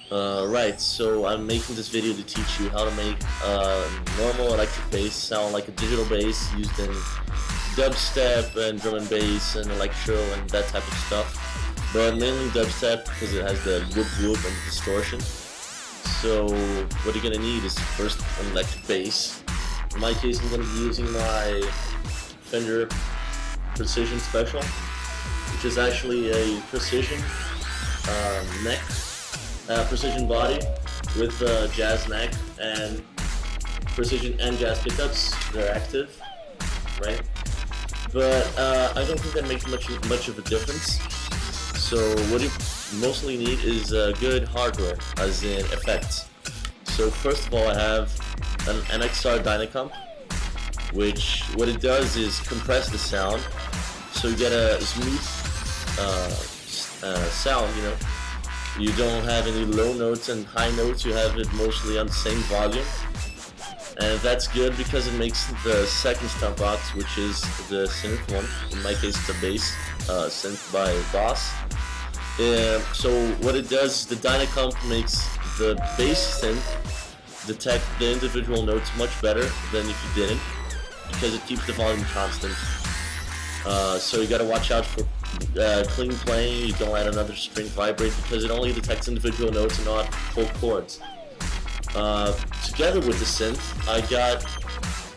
Right, so I'm making this video to teach you how to make normal electric bass sound like a digital bass used in dubstep and drum and bass and electro and that type of stuff. But mainly dubstep because it has the whoop whoop and distortion. So what you're gonna need is first an electric bass. In my case, I'm gonna be using my Fender Precision Special, which is actually a precision neck. Precision body with jazz neck and precision and jazz pickups. They're active, right? But I don't think that makes much of a difference. So what you mostly need is good hardware, as in effects. So first of all, I have an MXR Dyna Comp, which what it does is compress the sound, so you get a smooth sound. You don't have any low notes and high notes, you have it mostly on the same volume. And that's good because it makes the second stomp box, which is the synth one. In my case, it's a bass synth by Boss. So what it does, the Dyna Comp makes the bass synth detect the individual notes much better than if you didn't, because it keeps the volume constant. So you gotta watch out for clean playing. You don't let another string vibrate because it only detects individual notes and not whole chords. Together with the synth, I got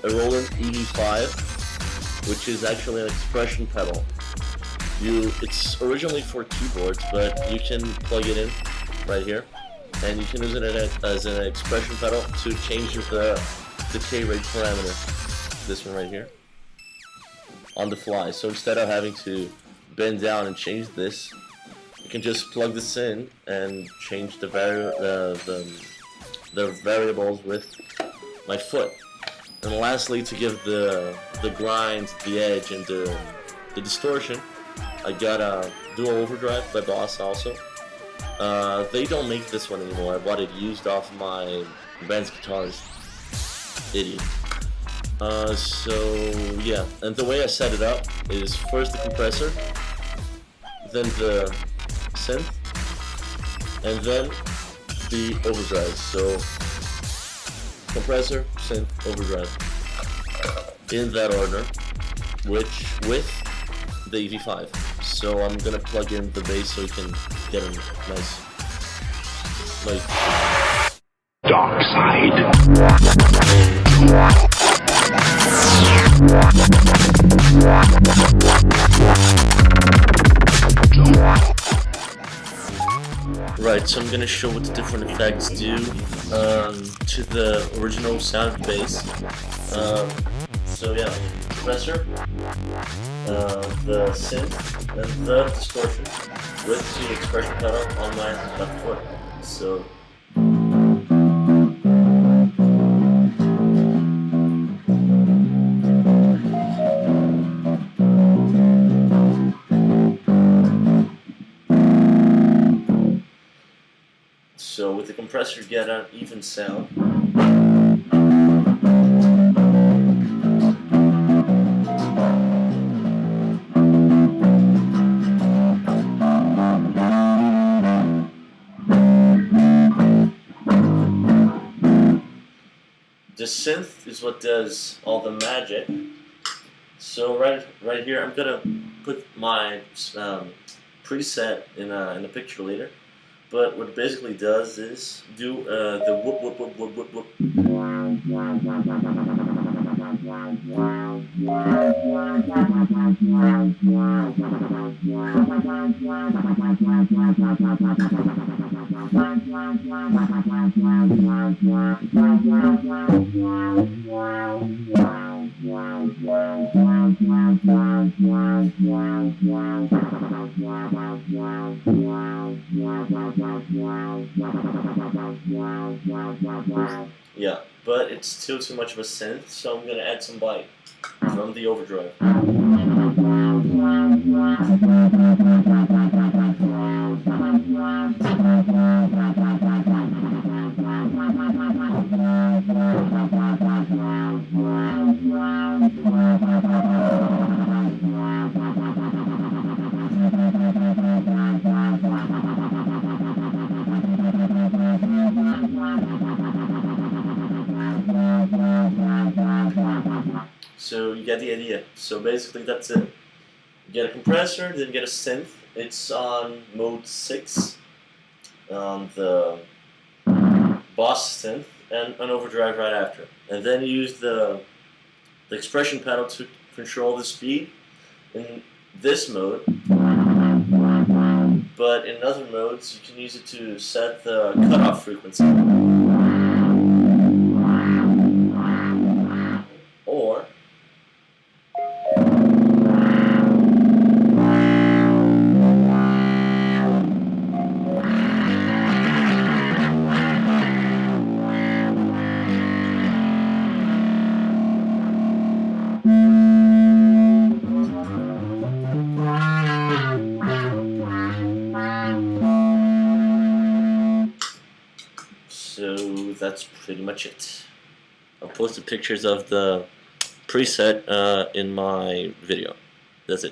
a Roland ED5, which is actually an expression pedal. It's originally for keyboards, but you can plug it in right here, and you can use it as an expression pedal to change the decay rate parameter. This one right here, on the fly. So instead of having to bend down and change this, you can just plug this in and change the variables with my foot. And lastly, to give the grind, the edge, and the distortion, I got a dual overdrive by Boss also. They don't make this one anymore. I bought it used off my band's guitars. Idiot. So yeah, and the way I set it up is first the compressor, then the synth, and then the overdrive. So compressor, synth, overdrive, in that order, which with the EV5. So I'm gonna plug in the bass so you can get a nice, like, dark side. Right, so I'm gonna show what the different effects do to the original sound of the bass. So yeah, compressor, the synth, and the distortion with the expression pedal on my left foot. So with the compressor you get an even sound. The synth is what does all the magic. So right here, I'm gonna put my preset in a picture later. But what it basically does is do the whoop whoop whoop whoop whoop whoop. Yeah, but it's still too much of a synth, so I'm gonna add some bite from the overdrive. get the idea. So basically that's it. You get a compressor, then you get a synth. It's on mode 6 on the Boss synth, and an overdrive right after. And then you use the expression pedal to control the speed in this mode. But in other modes, you can use it to set the cutoff frequency. Or so that's pretty much it. I'll post the pictures of the preset in my video. That's it.